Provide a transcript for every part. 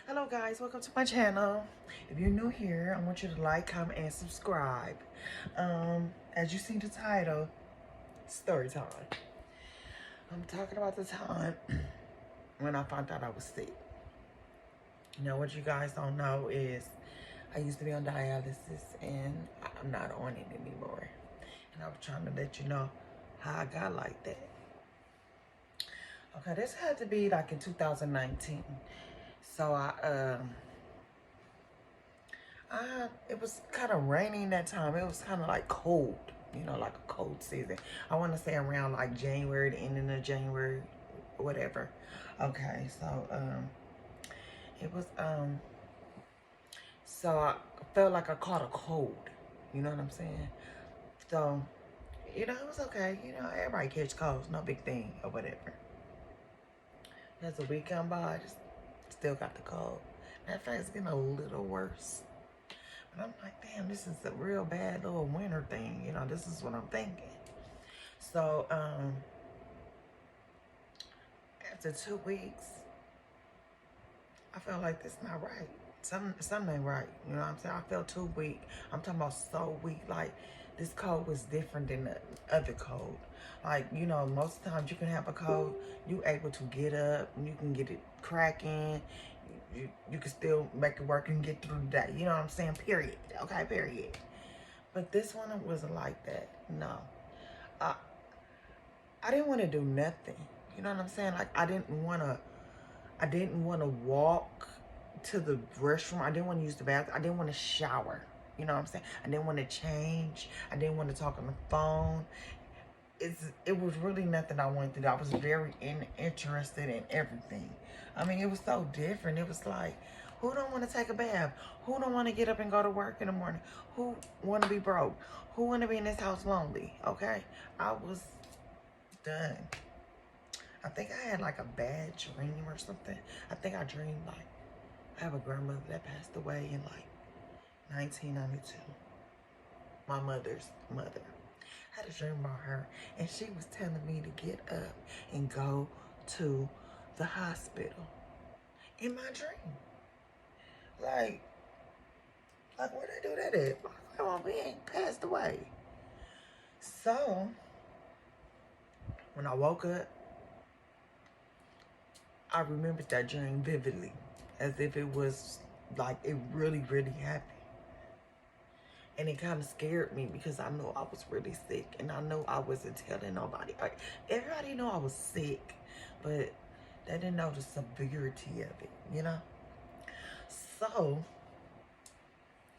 Hello guys, welcome to my channel. If you're new here, I want you to like, comment, and subscribe. As you see the title, story time. I'm talking about the time when I found out I was sick. You know, what you guys don't know is I used to be on dialysis and I'm not on it anymore. And I was trying to let you know how I got like that. Okay, this had to be like in 2019. So it was kind of raining that time. It was kind of like cold, you know, like a cold season. I want to say around like January, the ending of January, whatever. Okay, so it was so I felt like I caught a cold. You know what I'm saying? So, you know, it was okay. You know, everybody catch colds, no big thing or whatever. As the week come by, I just still got the cold. Matter of fact, it's getting a little worse. And I'm like, damn, this is a real bad little winter thing. You know, this is what I'm thinking. So, after 2 weeks, I felt like this not right. Something ain't right. You know what I'm saying? I felt too weak. I'm talking about so weak. Like, this cold was different than the other cold. Like, you know, most of the times you can have a cold, you able to get up, and you can get it cracking. You can still make it work and get through the day. You know what I'm saying? Period. Okay, period. But this one wasn't like that. No. I I didn't want to do nothing. You know what I'm saying? Like I didn't want to walk to the restroom. I didn't want to use the bathroom. I didn't want to shower. You know what I'm saying? I didn't want to change. I didn't want to talk on the phone. It was really nothing I wanted to do. I was very interested in everything. I mean, it was so different. It was like, who don't want to take a bath? Who don't want to get up and go to work in the morning? Who want to be broke? Who want to be in this house lonely? Okay, I was done. I think I had like a bad dream or something. I think I dreamed like I have a grandmother that passed away in like 1992. My mother's mother. I had a dream about her, and she was telling me to get up and go to the hospital in my dream. Like, where they do that at? My grandma ain't passed away. So, when I woke up, I remembered that dream vividly, as if it was like it really, really happened. And it kind of scared me because I knew I was really sick, and I knew I wasn't telling nobody. Everybody knew I was sick, but they didn't know the severity of it, you know? So,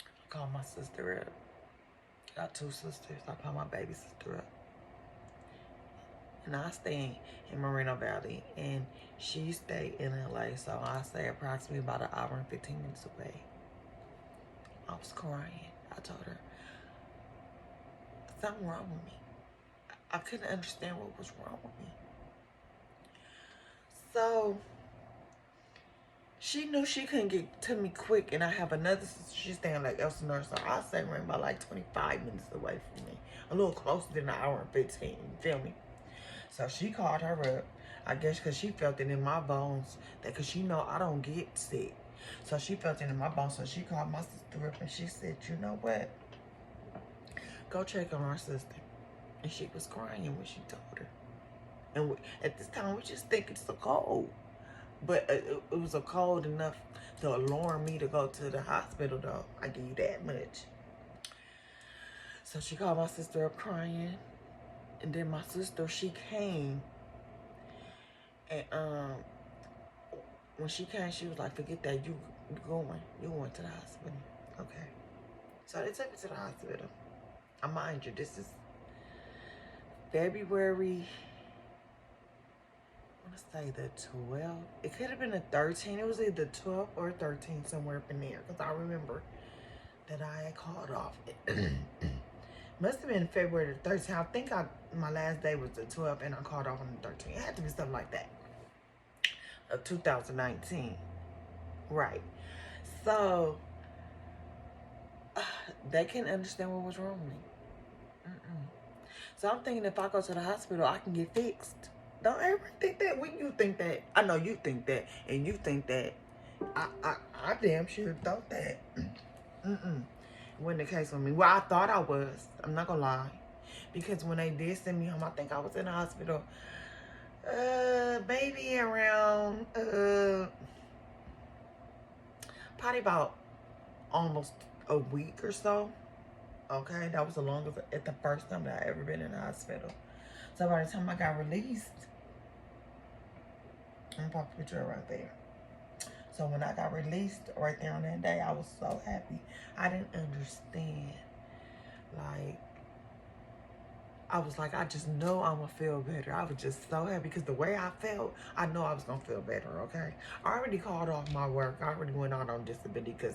I called my sister up. Got two sisters. I called my baby sister up. And I stay in Moreno Valley, and she stayed in LA, so I stay approximately about an hour and 15 minutes away. I was crying. I told her, something wrong with me. I couldn't understand what was wrong with me. So, she knew she couldn't get to me quick, and I have another sister. She's staying like Elsinore, so I stay around about like 25 minutes away from me. A little closer than an hour and 15, you feel me? So she called her up, I guess because she felt it in my bones, that because she know I don't get sick. So she felt it in my bones, so she called my sister up and she said, you know what? Go check on our sister. And she was crying when she told her. And at this time, we just think it's a cold. But it was a cold enough to alarm me to go to the hospital, though. I give you that much. So she called my sister up crying. And then my sister, she came. And when she came, she was like, forget that, you going to the hospital. Okay. So they took me to the hospital. Mind you, this is February, I want to say the 12th. It could have been the 13th. It was either 12th or 13th, somewhere up in there. Because I remember that I had called off. Must have been February the 13th. I think my last day was the 12th and I called off on the 13th. It had to be something like that. Of 2019. Right. So, they couldn't understand what was wrong with me. So I'm thinking if I go to the hospital, I can get fixed. Don't ever think that. When you think that, I know you think that, and you think that I damn sure thought that. Wasn't the case with me. Well, I thought I was. I'm not gonna lie. Because when they did send me home, I think I was in the hospital maybe around probably about almost a week or so. Okay, that was the longest at the first time that I ever been in the hospital. So by the time I got released, I'm gonna pop a picture right there. So when I got released right there on that day, I was so happy. I didn't understand. Like, I was like, I just know I'm gonna feel better. I was just so happy because the way I felt, I know I was gonna feel better, okay? I already called off my work. I already went out on disability because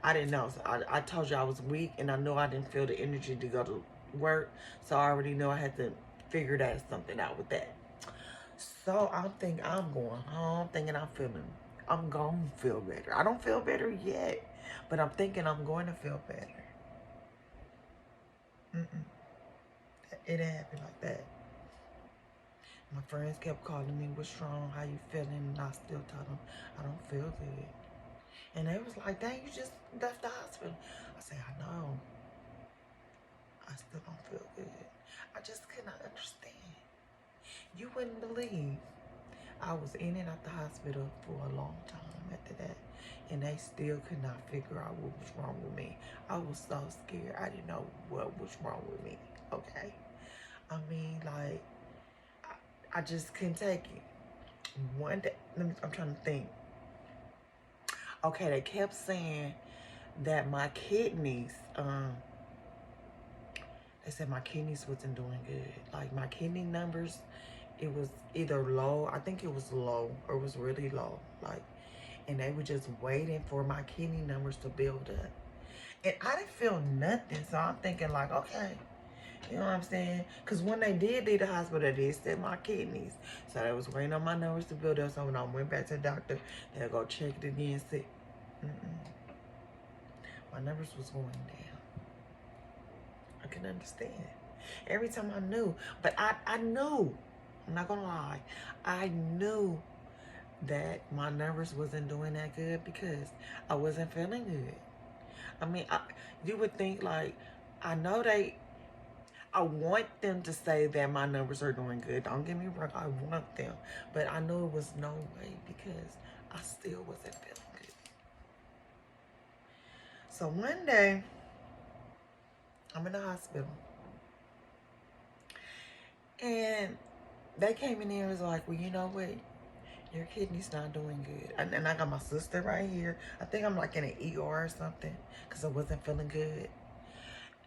I didn't know. So I told you I was weak and I know I didn't feel the energy to go to work. So I already know I had to figure that something out with that. So I'm thinking I'm going home, thinking I'm gonna feel better. I don't feel better yet, but I'm thinking I'm going to feel better. It didn't happen like that. My friends kept calling me, what's wrong? How you feeling? And I still told them, I don't feel good. And they was like, dang, you just left the hospital. I said, I know. I still don't feel good. I just could not understand. You wouldn't believe. I was in and out the hospital for a long time after that. And they still could not figure out what was wrong with me. I was so scared. I didn't know what was wrong with me. Okay? I mean, like, I just couldn't take it. One day, I'm trying to think. Okay, they kept saying that my kidneys, they said my kidneys wasn't doing good. Like, my kidney numbers, it was either low, I think it was low, or it was really low. Like, and they were just waiting for my kidney numbers to build up. And I didn't feel nothing, so I'm thinking like, okay. You know what I'm saying? Because when they did leave the hospital, they said my kidneys. So they was waiting on my numbers to build up. So when I went back to the doctor, they'll go check it again. See, my numbers was going down. I couldn't understand. Every time I knew. But I knew. I'm not going to lie. I knew that my numbers wasn't doing that good because I wasn't feeling good. I mean, you would think like, I know I want them to say that my numbers are doing good. Don't get me wrong, I want them. But I know it was no way because I still wasn't feeling good. So one day, I'm in the hospital. And they came in there and was like, well, you know what? Your kidney's not doing good. And I got my sister right here. I think I'm like in an ER or something because I wasn't feeling good.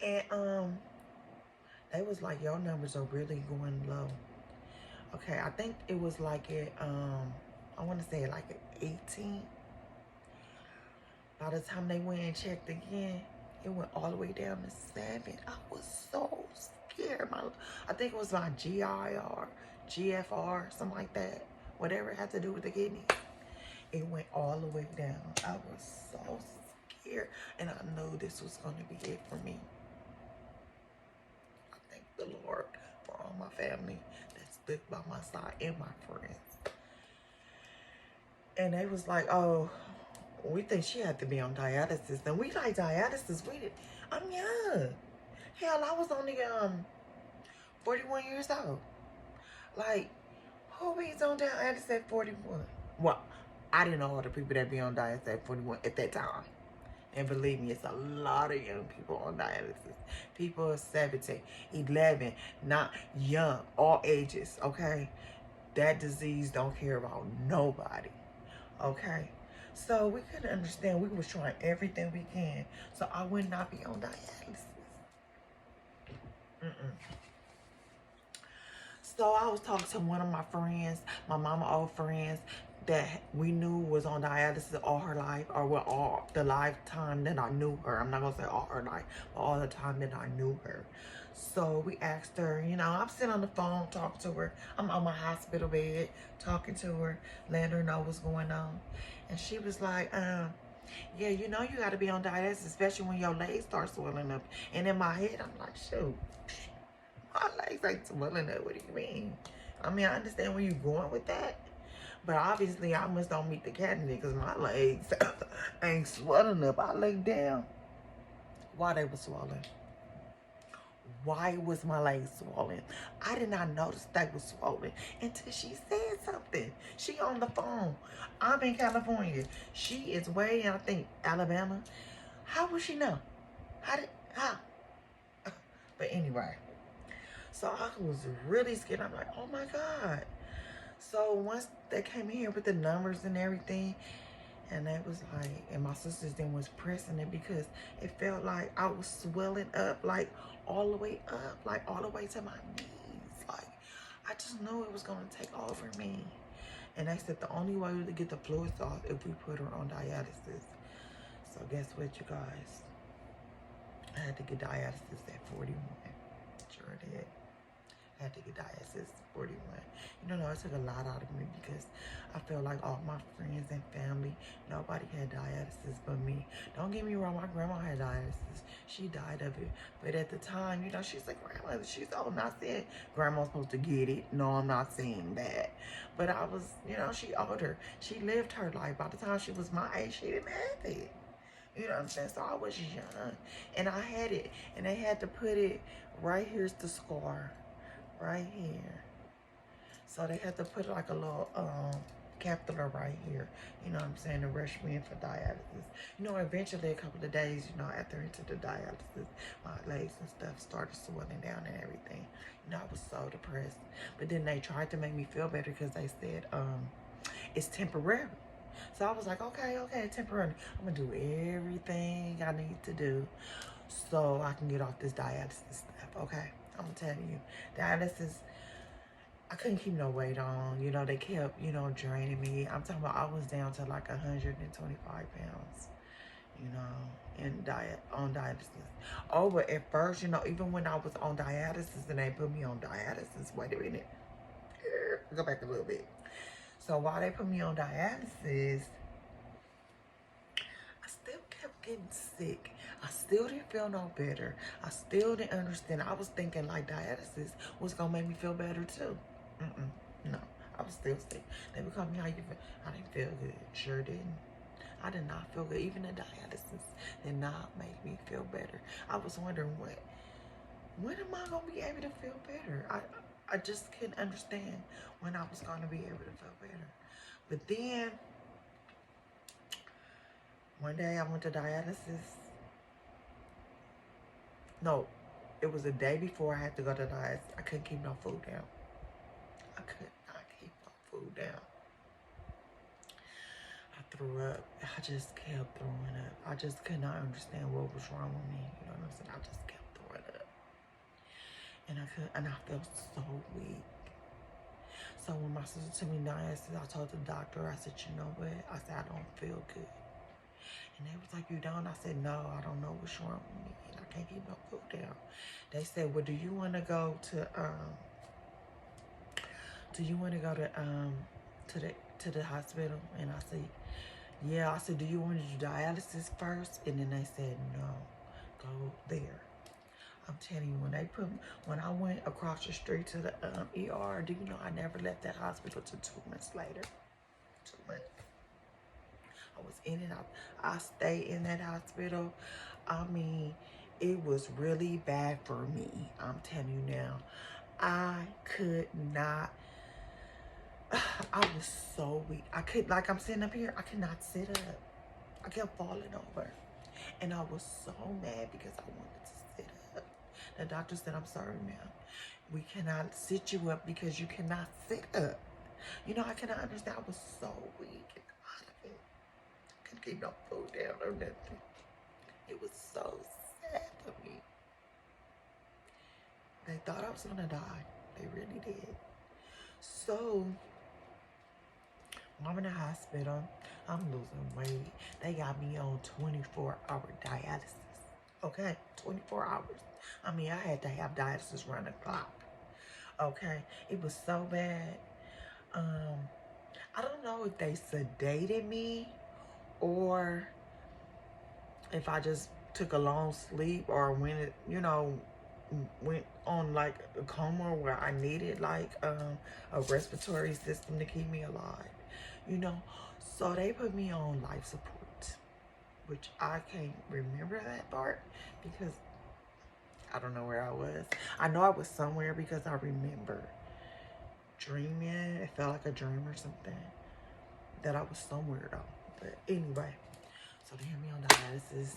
And they was like, your numbers are really going low. Okay, I think it was like at, I want to say like at 18. By the time they went and checked again, it went all the way down to 7. I was so scared. I think it was my GIR, GFR, something like that. Whatever it had to do with the kidney. It went all the way down. I was so scared. And I knew this was going to be it for me. I thank the Lord for all my family that stood by my side and my friends. And they was like, oh, we think she had to be on dialysis. And we like dialysis. I'm young. Hell, I was only 41 years old. Like, who is on dialysis at 41? Well, I didn't know all the people that be on dialysis at 41 at that time. And believe me, it's a lot of young people on dialysis. People are 17, 11, not young, all ages, okay? That disease don't care about nobody, okay? So we couldn't understand. We was trying everything we can so I would not be on dialysis. So I was talking to one of my friends, my mama old friends, that we knew was on dialysis all her life, or well, all the lifetime that I knew her. I'm not gonna say all her life, but all the time that I knew her. So we asked her, you know, I'm sitting on the phone talking to her. I'm on my hospital bed talking to her, letting her know what's going on. And she was like, yeah, you know you gotta be on dialysis, especially when your legs start swelling up. And in my head, I'm like, shoot, my legs ain't swelling up. What do you mean? I mean, I understand where you're going with that. But obviously, I must don't meet the candidate because my legs ain't swelling up. I laid down. Why they were swollen? Why was my legs swollen? I did not notice they were swollen until she said something. She on the phone. I'm in California. She is way in, I think, Alabama. How would she know? How? But anyway, so I was really scared. I'm like, oh my God. So once they came here with the numbers and everything, and it was like, and my sisters then was pressing it because it felt like I was swelling up, like all the way up, like all the way to my knees. Like, I just knew it was gonna take over me. And they said the only way to get the fluids off if we put her on dialysis. So guess what, you guys? I had to get dialysis at 41. Sure did. I had to get dialysis at 41. You know, it took a lot out of me because I felt like all my friends and family, nobody had dialysis but me. Don't get me wrong, my grandma had dialysis. She died of it. But at the time, you know, she's a grandmother. She's old. I'm not saying grandma's supposed to get it. No, I'm not saying that. But I was, you know, she older. She lived her life. By the time she was my age, she didn't have it. You know what I'm saying? So I was young. And I had it. And they had to put it, right here's the scar. Right here. So they had to put like a little catheter right here. You know what I'm saying? To rush me in for dialysis. You know, eventually a couple of days, you know, after into the dialysis, my legs and stuff started swelling down and everything. You know, I was so depressed. But then they tried to make me feel better because they said it's temporary. So I was like, okay, temporary. I'm gonna do everything I need to do so I can get off this dialysis stuff, okay? I'm telling you, dialysis, I couldn't keep no weight on. You know, they kept, you know, draining me. I'm talking about I was down to like 125 pounds, you know, on dialysis. Oh, but at first, you know, even when I was on dialysis and they put me on dialysis, wait a minute, go back a little bit. So while they put me on dialysis, I still kept getting sick. I still didn't feel no better. I still didn't understand. I was thinking like dialysis was gonna make me feel better too. No, I was still sick. They would call me, how you feel? I didn't feel good. Sure didn't. I did not feel good. Even the dialysis did not make me feel better. I was wondering when am I gonna be able to feel better? I just couldn't understand when I was gonna be able to feel better. But then one day I went to dialysis. No, it was a day before I had to go to dialysis. I couldn't keep no food down. I could not keep no food down. I threw up. I just kept throwing up. I just could not understand what was wrong with me. You know what I'm saying? I just kept throwing up. And I felt so weak. So when my sister took me dialysis, I told the doctor, I said, you know what? I said, I don't feel good. And they was like, you don't? I said, no, I don't know what's wrong with me. And I can't keep no food down. They said, well, do you want to go to the hospital? And I said, yeah. I said, do you want to do dialysis first? And then they said, no, go there. I'm telling you, when I went across the street to the ER, do you know I never left that hospital till 2 months later? 2 months. I was in and out. I stayed in that hospital. I mean, it was really bad for me. I'm telling you now. I could not. I was so weak. I could, like I'm sitting up here, I could not sit up. I kept falling over. And I was so mad because I wanted to sit up. The doctor said, I'm sorry, ma'am. We cannot sit you up because you cannot sit up. You know, I cannot understand. I was so weak and out of it. I couldn't keep no food down or nothing. It was so sad for me. They thought I was going to die. They really did. So, I'm in the hospital. I'm losing weight. They got me on 24-hour dialysis. Okay, 24 hours. I mean, I had to have dialysis around the clock. Okay, it was so bad. I don't know if they sedated me or if I just took a long sleep or when it, you know, went on like a coma where I needed like a respiratory system to keep me alive. you know. So they put me on life support, which I can't remember that part because I don't know where I was. I know I was somewhere because I remember dreaming. It felt like a dream or something that I was somewhere though. But anyway, so they had me on dialysis.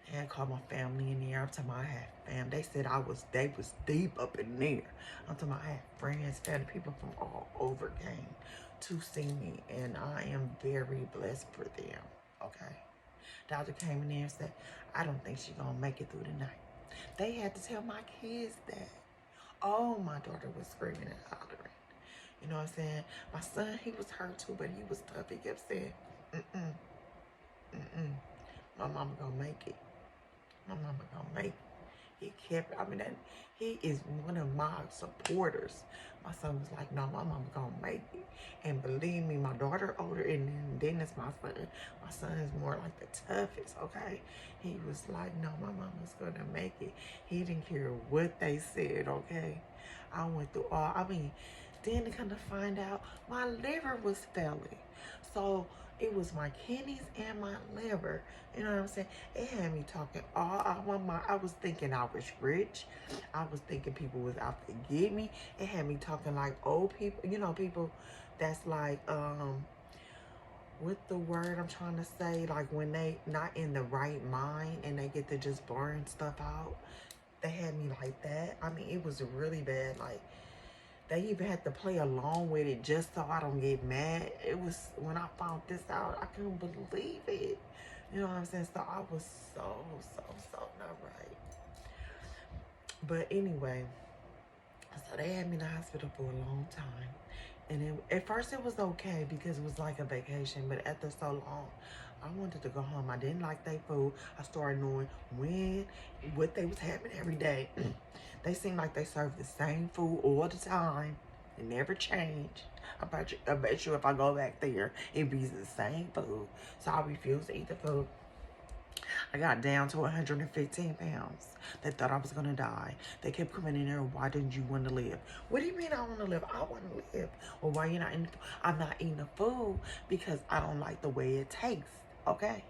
They had called my family in there. I'm talking about I had fam. They said they was deep up in there. I'm talking about I had friends, family, people from all over came to see me. And I am very blessed for them. Okay. Doctor came in there and said, I don't think she's gonna make it through the night. They had to tell my kids that. Oh, my daughter was screaming and hollering. You know what I'm saying? My son, he was hurt too, but he was tough. He kept saying, mm-mm, mm-mm. My mama gonna make it. My mama gonna make it. He kept, he is one of my supporters. My son was like, no, my mama gonna make it. And believe me, my daughter older, and then it's my son. My son is more like the toughest, okay? He was like, no, my mama's gonna make it. He didn't care what they said, okay? I went through then to kind of find out my liver was failing. So it was my kidneys and my liver. You know what I'm saying? It had me talking all out my mind. I was thinking I was rich. I was thinking people was out to get me. It had me talking like old people. You know, people that's like, what the word I'm trying to say? Like when they not in the right mind and they get to just blurring stuff out. They had me like that. I mean, it was really bad. Like, they even had to play along with it just so I don't get mad. It was, when I found this out, I couldn't believe it. You know what I'm saying? So I was so not right. But anyway, so they had me in the hospital for a long time. And at first it was okay because it was like a vacation. But after so long, I wanted to go home. I didn't like their food. I started knowing what they was having every day. They seemed like they served the same food all the time. It never changed. I bet you if I go back there, it'd be the same food. So I refused to eat the food. I got down to 115 pounds. They thought I was going to die. They kept coming in there, why didn't you want to live? What do you mean I want to live? I want to live. Well, why you not eating? I'm not eating the food because I don't like the way it tastes, okay?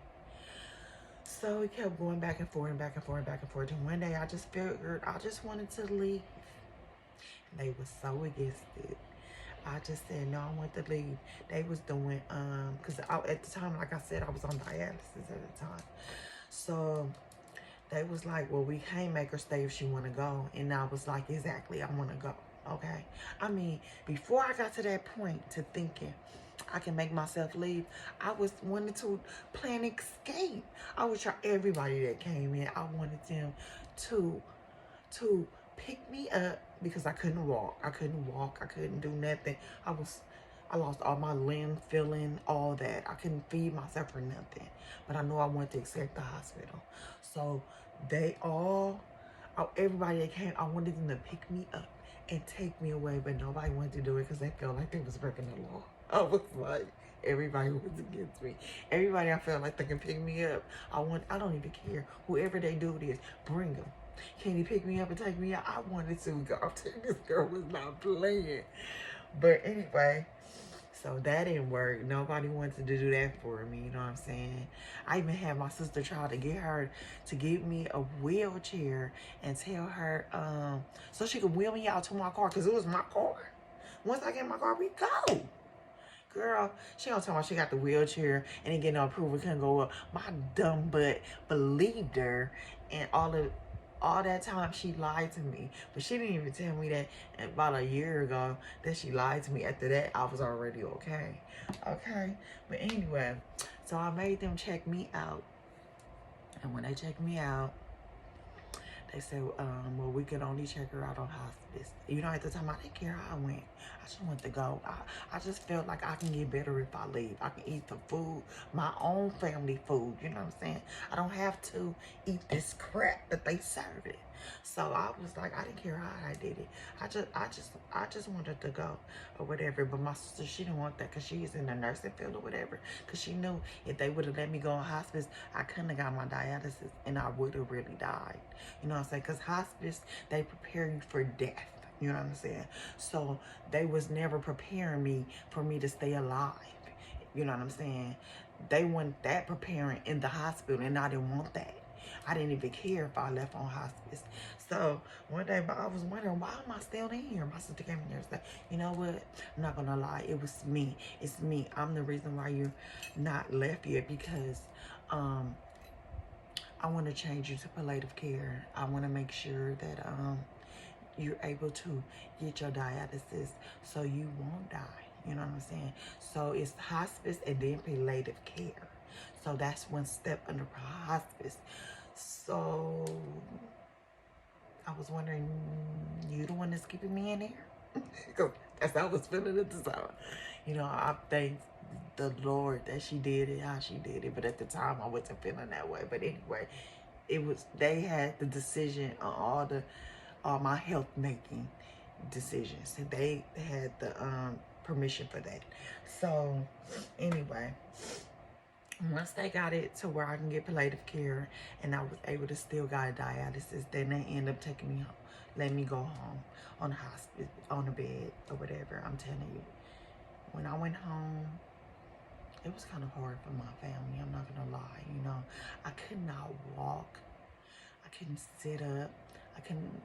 So it kept going back and forth and back and forth and back and forth. And one day I just figured I just wanted to leave. And they were so against it. I just said, no, I want to leave. They was doing, because at the time, like I said, I was on dialysis at the time. So they was like, well, we can't make her stay if she want to go. And I was like, exactly, I want to go, okay? I mean, before I got to that point to thinking I can make myself leave, I was wanting to plan escape. I would try everybody that came in. I wanted them to pick me up because I couldn't walk. I couldn't do nothing. I lost all my limb feeling, all that. I couldn't feed myself or nothing. But I know I wanted to escape the hospital. So everybody that came, I wanted them to pick me up and take me away. But nobody wanted to do it because they felt like they was breaking the law. I was like, everybody was against me. Everybody I felt like they can pick me up. I don't even care. Whoever they do this, bring them. Can you pick me up and take me out? I wanted to go. This girl was not playing. But anyway, so that didn't work. Nobody wanted to do that for me, you know what I'm saying? I even had my sister try to get her to give me a wheelchair and tell her, so she could wheel me out to my car, because it was my car. Once I get in my car, we go. Girl, she gonna tell me she got the wheelchair and didn't get no approval, couldn't go up. My dumb butt believed her, and all that time she lied to me. But she didn't even tell me that about a year ago that she lied to me. After that, I was already okay. Okay? But anyway, so I made them check me out. And when they checked me out, they said, well, we could only check her out on hospice. You know, at the time, I didn't care how I went. I just wanted to go. I just felt like I can get better if I leave. I can eat the food, my own family food. You know what I'm saying? I don't have to eat this crap that they serve it. So I was like, I didn't care how I did it. I just wanted to go or whatever. But my sister, she didn't want that because she's in the nursing field or whatever. Because she knew if they would have let me go on hospice, I couldn't have got my dialysis and I would have really died. You know what I'm saying? Because hospice, they prepare you for death. You know what I'm saying? So they was never preparing me for me to stay alive. You know what I'm saying? They want that preparing in the hospital, and I didn't want that. I didn't even care if I left on hospice. So one day I was wondering, why am I still in here? My sister came in there and said, you know what? I'm not gonna lie, it was me. It's me. I'm the reason why you're not left yet, because I want to change you to palliative care. I want to make sure that you're able to get your dialysis so you won't die. You know what I'm saying? So it's hospice and then palliative care. So that's one step under hospice. So I was wondering, you the one that's keeping me in here? Because that's how I was feeling at the time. You know, I thank the Lord that she did it, how she did it. But at the time, I wasn't feeling that way. But anyway, they had the decision on all my health making decisions, and they had the permission for that. So anyway, once they got it to where I can get palliative care and I was able to still got dialysis, then they end up taking me home, letting me go home on hospice, on the bed or whatever. I'm telling you, when I went home, it was kind of hard for my family. I'm not gonna lie. You know, I could not walk. I couldn't sit up. I couldn't.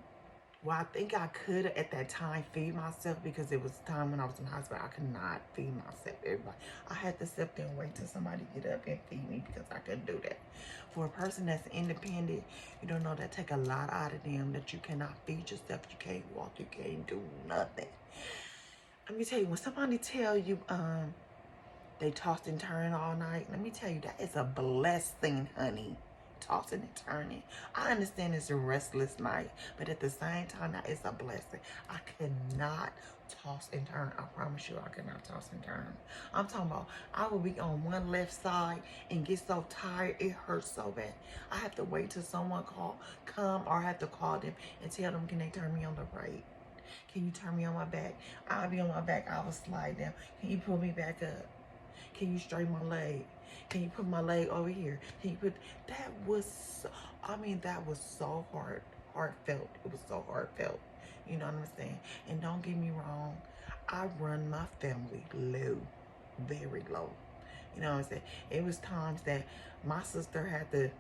Well, I think I could at that time feed myself, because it was time when I was in hospital. I could not feed myself. Everybody, I had to sit there and wait till somebody get up and feed me, because I couldn't do that. For a person that's independent, you don't know, that take a lot out of them, that you cannot feed yourself. You can't walk. You can't do nothing. Let me tell you, when somebody tell you they tossed and turned all night, let me tell you, that is a blessing, honey. Tossing and turning. I understand it's a restless night, but at the same time, that is a blessing. I cannot toss and turn. I promise you, I cannot toss and turn. I'm talking about, I will be on one left side and get so tired, it hurts so bad. I have to wait till someone come, or I have to call them and tell them, can they turn me on the right? Can you turn me on my back? I'll be on my back. I will slide down. Can you pull me back up? Can you straighten my leg? Can you put my leg over here? Can you put, that was, I mean, that was so heartfelt. It was so heartfelt. You know what I'm saying? And don't get me wrong, I run my family low, very low. You know what I'm saying? It was times that my sister had to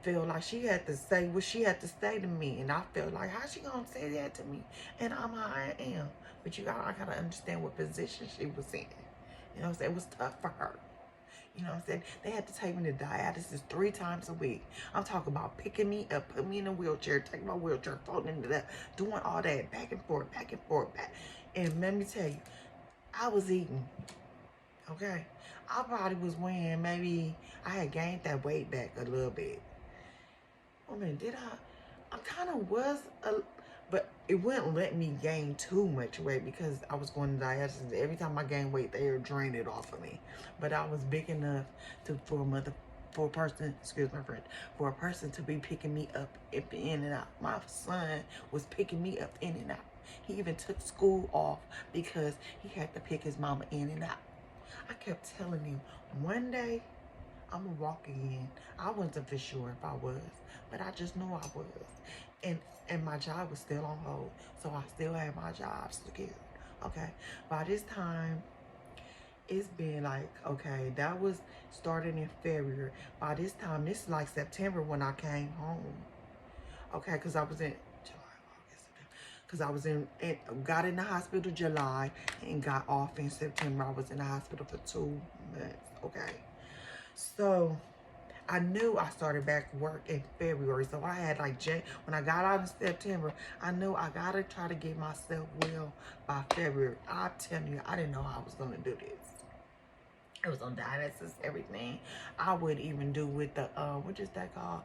feel like she had to say what she had to say to me, and I felt like, how she gonna say that to me? And I'm how I am. But I gotta understand what position she was in. You know what I'm saying? It was tough for her. You know what I'm saying? They had to take me to dialysis 3 times a week. I'm talking about picking me up, putting me in a wheelchair, taking my wheelchair, folding it up, doing all that, back and forth, back. And let me tell you, I was eating, okay? I probably was weighing, maybe I had gained that weight back a little bit. I mean, did I kind of was, but it wouldn't let me gain too much weight, because I was going to dialysis. Every time I gained weight, they would drain it off of me. But I was big enough for a person, excuse my friend, for a person to be picking me up in and out. My son was picking me up in and out. He even took school off because he had to pick his mama in and out. I kept telling him, one day I'm gonna walk again. I wasn't for sure if I was, but I just knew I was. And my job was still on hold, so I still had my job secured. Okay. By this time, it's been like, okay, that was starting in February. By this time, this is like September when I came home. Okay, because I was in July, August, because I was got in the hospital July and got off in September. I was in the hospital for 2 months. Okay. So I knew I started back work in February. So I had like, when I got out in September, I knew I got to try to get myself well by February. I'm telling you, I didn't know how I was going to do this. It was on dialysis, everything. I would even do with the, what is that called?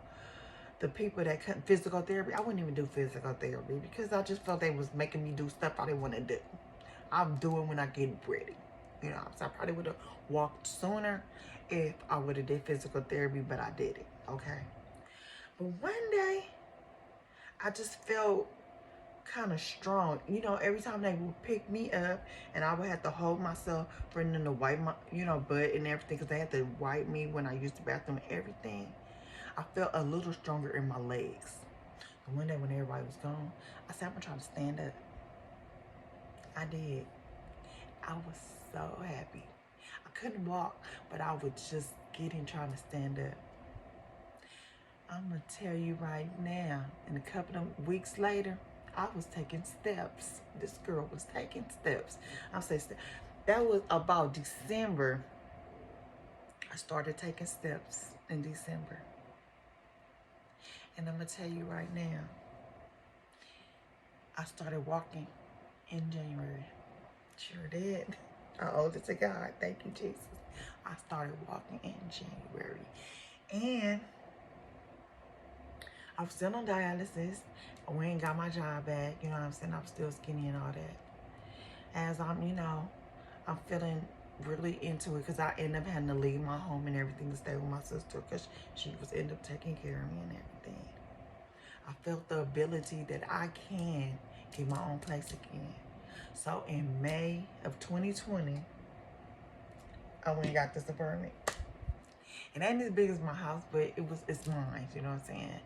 The people that couldn't, physical therapy. I wouldn't even do physical therapy because I just felt they was making me do stuff I didn't want to do. I'm doing when I get ready. You know, so I probably would have walked sooner if I would have did physical therapy, but I did it, okay? But one day, I just felt kind of strong. You know, every time they would pick me up and I would have to hold myself for them to wipe my, you know, butt and everything, because they had to wipe me when I used the bathroom and everything. I felt a little stronger in my legs. One day when everybody was gone, I said, I'm gonna try to stand up. I did. I was so happy. I couldn't walk, but I was just trying to stand up. I'm gonna tell you right now, and a couple of weeks later, I was taking steps. This girl was taking steps. I'll say that was about December. I started taking steps in December. And I'm gonna tell you right now, I started walking in January. Sure did. I owe it to God. Thank you, Jesus. I started walking in January. And I was still on dialysis. I went and got my job back. You know what I'm saying? I'm still skinny and all that. As I'm, I'm feeling really into it because I ended up having to leave my home and everything to stay with my sister because she was ended up taking care of me and everything. I felt the ability that I can get my own place again. So in May of 2020, I went and got this apartment. It ain't as big as my house, but it's mine, you know what I'm saying?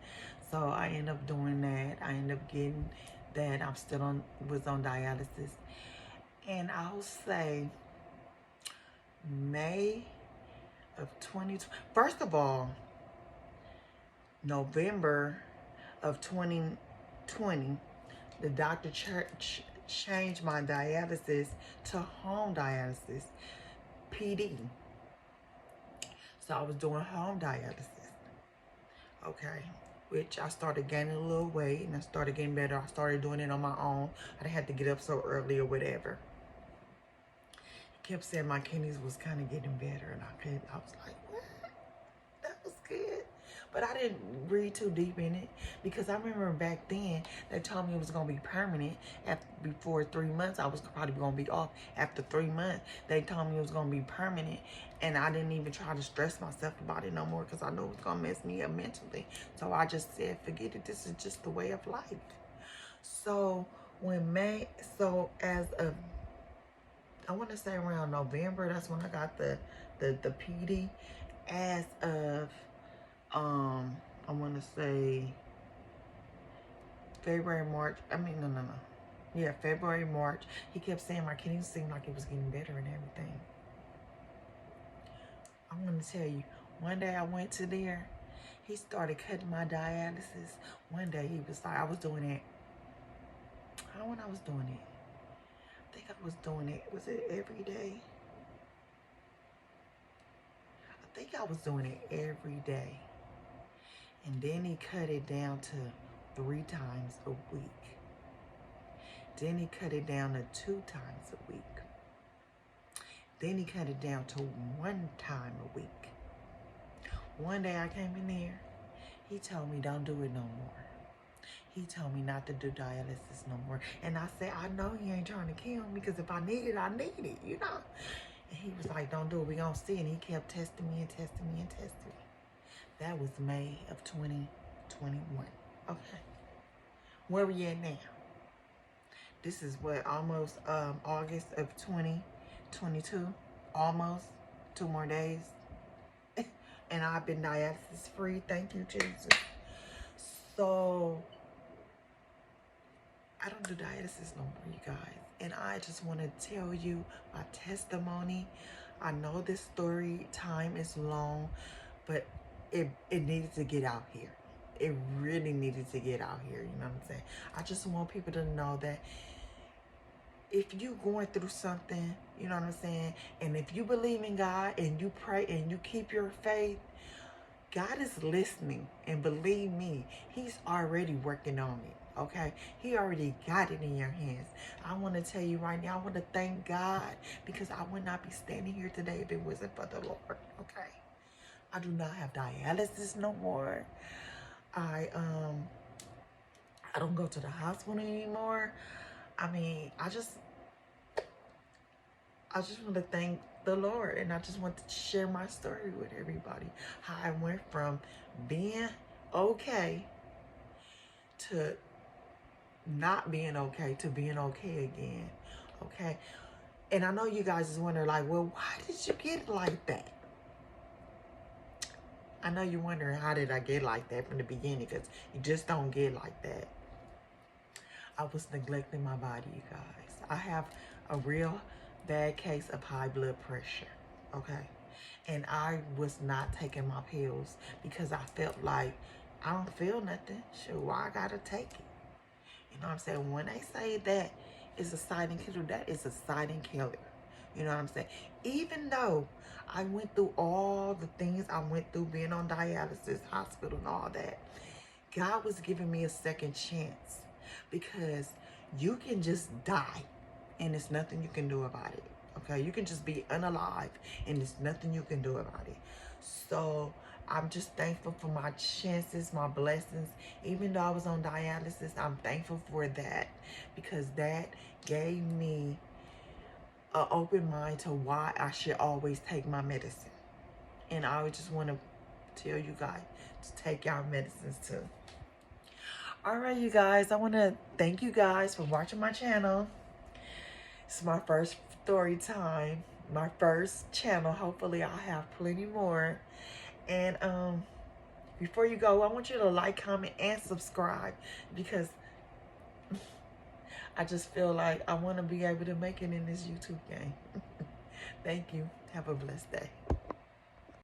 So I ended up doing that. I ended up getting that. I'm still was on dialysis. And I'll say May of 2020. First of all, November of 2020, the doctor changed my dialysis to home dialysis, PD. So I was doing home dialysis, okay, which I started gaining a little weight and I started getting better. I started doing it on my own. I didn't have to get up so early or whatever. He kept saying my kidneys was kind of getting better, and I was like, what? That was good. But I didn't read too deep in it because I remember back then they told me it was going to be permanent. Before 3 months, I was probably going to be off. After 3 months, they told me it was going to be permanent. And I didn't even try to stress myself about it no more because I knew it was going to mess me up mentally. So I just said, forget it. This is just the way of life. So as of, I want to say around November, that's when I got the PD. As of, I want to say February, March. No. Yeah, February, March. He kept saying my kidneys seemed like it was getting better and everything. I'm going to tell you, one day I went to there. He started cutting my dialysis. One day he was like, I was doing it. How when I was doing it? I think I was doing it. Was it every day? I think I was doing it every day. And then he cut it down to 3 times a week. Then he cut it down to 2 times a week. Then he cut it down to 1 time a week. One day I came in there, he told me don't do it no more. He told me not to do dialysis no more. And I said, I know he ain't trying to kill me because if I need it, I need it, you know? And he was like, don't do it, we gonna see. And he kept testing me and testing me and testing me. That was May of 2021. Okay. Where we at now? This is what, almost August of 2022. Almost 2 more days. And I've been dialysis free. Thank you, Jesus. So, I don't do dialysis no more, you guys. And I just want to tell you my testimony. I know this story time is long, but it needed to get out here. It really needed to get out here, you know what I'm saying? I just want people to know that if you going through something, you know what I'm saying? And if you believe in God and you pray and you keep your faith, God is listening. And believe me, he's already working on it, okay? He already got it in your hands. I want to tell you right now, I want to thank God because I would not be standing here today if it wasn't for the Lord, okay? I do not have dialysis no more. I don't go to the hospital anymore. I mean, I just want to thank the Lord, and I just want to share my story with everybody. How I went from being okay to not being okay to being okay again. Okay. And I know you guys is wondering, like, well, why did you get it like that? I know you're wondering, how did I get like that from the beginning? Because you just don't get like that. I was neglecting my body, you guys. I have a real bad case of high blood pressure, okay? And I was not taking my pills because I felt like I don't feel nothing. Sure, why I gotta take it? You know what I'm saying? When they say that it's a silent killer, that is a silent killer. You know what I'm saying? Even though I went through all the things I went through, being on dialysis, hospital, and all that, God was giving me a second chance, because you can just die and there's nothing you can do about it. Okay, you can just be unalive and there's nothing you can do about it. So I'm just thankful for my chances, my blessings. Even though I was on dialysis, I'm thankful for that, because that gave me an open mind to why I should always take my medicine. And I just want to tell you guys to take your medicines too. All right, you guys, I want to thank you guys for watching my channel. It's my first story time, my first channel. Hopefully I'll have plenty more. And before you go, I want you to like, comment, and subscribe, because I just feel like I want to be able to make it in this YouTube game. Thank you. Have a blessed day.